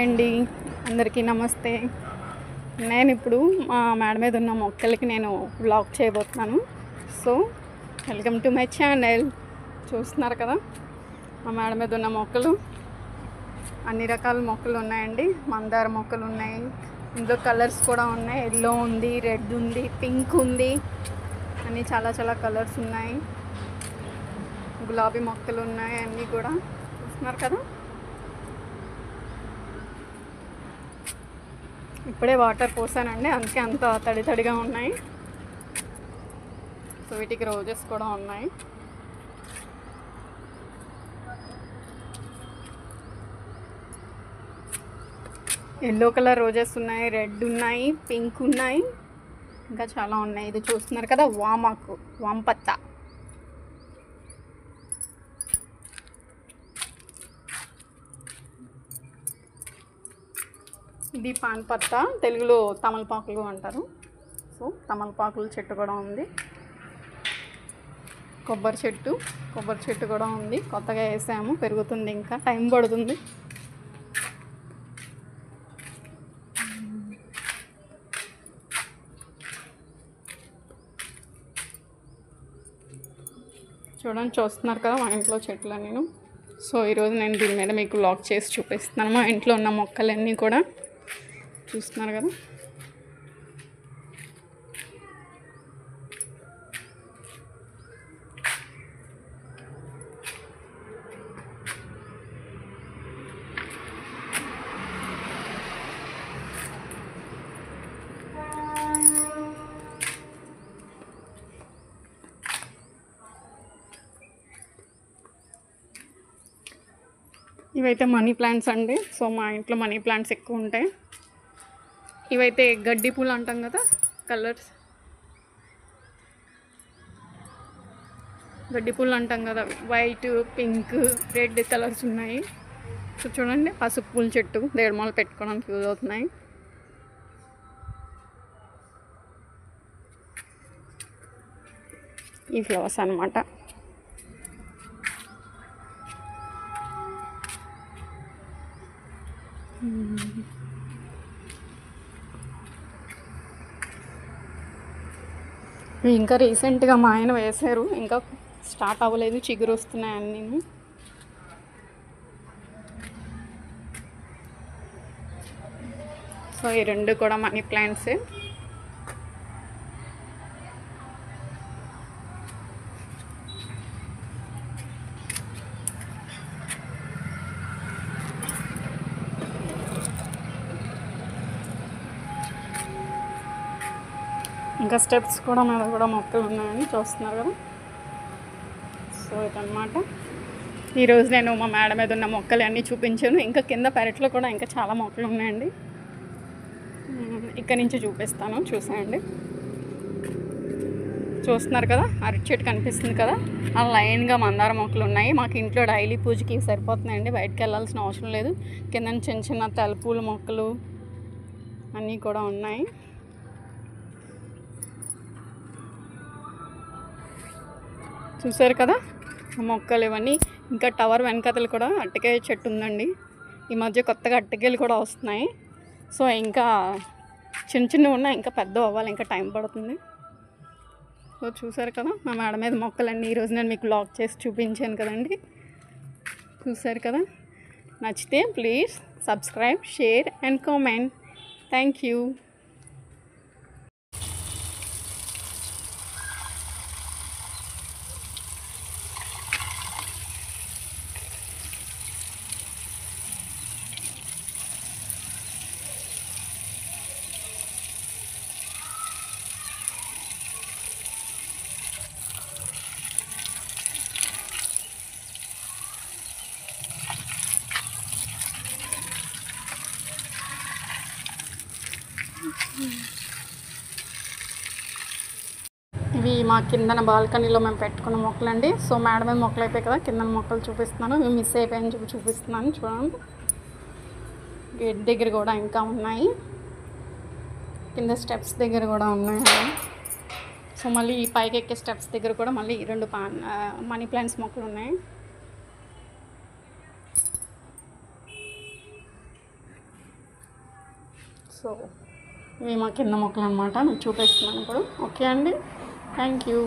అండి అందరికీ నమస్తే. నేను ఇప్పుడు మా మేడ మీద ఉన్న మొక్కలకి నేను వ్లాగ్ చేయబోతున్నాను. So welcome to my channel. చూస్తున్నారు కదా మా మేడ మీద ఉన్న మొక్కలు, అన్ని రకాల మొక్కలు ఉన్నాయండి. మందార మొక్కలు ఉన్నాయి, ఇందులో కలర్స్ కూడా ఉన్నాయి. ఎల్లో ఉంది, రెడ్ ఉంది, పింక్ ఉంది, అన్నీ చాలా చాలా కలర్స్ ఉన్నాయి. గులాబీ మొక్కలు ఉన్నాయి, అన్నీ కూడా చూస్తున్నారు కదా. ఇప్పుడే వాటర్ పోసానండి, అందుకే అంత తడి తడిగా ఉన్నాయి. సో వీటికి రోజెస్ కూడా ఉన్నాయి. ఎల్లో కలర్ రోజెస్ ఉన్నాయి, రెడ్ ఉన్నాయి, పింక్ ఉన్నాయి, ఇంకా చాలా ఉన్నాయి. ఇది చూస్తున్నారు కదా వామాకు, వాంపత్త. ఇది పాన్ పత్త, తెలుగులో తమలపాకులు అంటారు. సో తమలపాకుల చెట్టు కూడా ఉంది. కొబ్బరి చెట్టు కూడా ఉంది. కొత్తగా వేసాము, పెరుగుతుంది, ఇంకా టైం పడుతుంది. చూడండి, చూస్తున్నారు కదా మా ఇంట్లో చెట్లు నేను. సో ఈరోజు నేను దీని మీద మీకు వ్లాగ్ చేసి చూపిస్తున్నాను. మా ఇంట్లో ఉన్న మొక్కలన్నీ కూడా చూస్తున్నారు కదా. ఇవైతే మనీ ప్లాంట్స్ అండి. సో మా ఇంట్లో మనీ ప్లాంట్స్ ఎక్కువ ఉంటాయి. ఇవైతే గడ్డి పూలు అంటాం కదా, కలర్స్ గడ్డి పూలు అంటాం కదా, వైట్, పింక్, రెడ్ కలర్స్ ఉన్నాయి. సో చూడండి, పసుపు పూల చెట్టు దేడమాలు పెట్టుకోవడానికి యూజ్ అవుతున్నాయి. ఈ ఫ్లవర్స్ అన్నమాట. ఇంకా రీసెంట్గా మా ఆయన వేశారు, ఇంకా స్టార్ట్ అవ్వలేదు, చిగురు వస్తున్నాయని. నేను సో ఈ రెండు కూడా మనీ ప్లాంట్సే. ఇంకా స్టెప్స్ కూడా మీద కూడా మొక్కలు ఉన్నాయని చూస్తున్నారు కదా. సో ఇదన్నమాట. ఈరోజు నేను మా మేడ మీద ఉన్న మొక్కలు అన్నీ చూపించాను. ఇంకా కింద పెరట్లో కూడా ఇంకా చాలా మొక్కలు ఉన్నాయండి. ఇక్కడి నుంచి చూపిస్తాను, చూసేయండి. చూస్తున్నారు కదా, అరటి చెట్టు కనిపిస్తుంది కదా, ఆ లైన్గా మందార మొక్కలు ఉన్నాయి. మాకు ఇంట్లో డైలీ పూజకి సరిపోతున్నాయండి, బయటకు వెళ్ళాల్సిన అవసరం లేదు. కింద చిన్న చిన్న తెల్లపూల మొక్కలు అన్నీ కూడా ఉన్నాయి. చూసారు కదా మొక్కలు ఇవన్నీ. ఇంకా టవర్ వెనకతలు కూడా అరటికాయ చెట్టు ఉందండి. ఈ మధ్య కొత్తగా అరటికాయలు కూడా వస్తున్నాయి. సో ఇంకా చిన్నవి ఉన్నాయి, ఇంకా పెద్ద అవ్వాలి, ఇంకా టైం పడుతుంది. సో చూసారు కదా మా మేడ మీద మొక్కలన్నీ ఈరోజు నేను మీకు వ్లాగ్ చేసి చూపించాను కదండి. చూసారు కదా. నచ్చితే please subscribe, share and comment. Thank you. ఇవి మా కిందన బాల్కనీలో మేము పెట్టుకున్న మొక్కలు అండి. సో మేడ మీద మొక్కలు అయిపోయాయి కదా, కింద మొక్కలు చూపిస్తున్నాను. ఇవి మిస్ అయిపోయాయని చూపిస్తున్నాను. చూడండి, గేట్ దగ్గర కూడా ఇంకా ఉన్నాయి, కింద స్టెప్స్ దగ్గర కూడా ఉన్నాయి. సో మళ్ళీ ఈ పైకి ఎక్కే స్టెప్స్ దగ్గర కూడా మళ్ళీ 2 మనీ ప్లాంట్స్ మొక్కలు ఉన్నాయి. సో ఇవి మా కింద మొక్కలు అనమాట, మీకు చూపిస్తున్నాను ఇప్పుడు. ఓకే అండి, థ్యాంక్ యూ.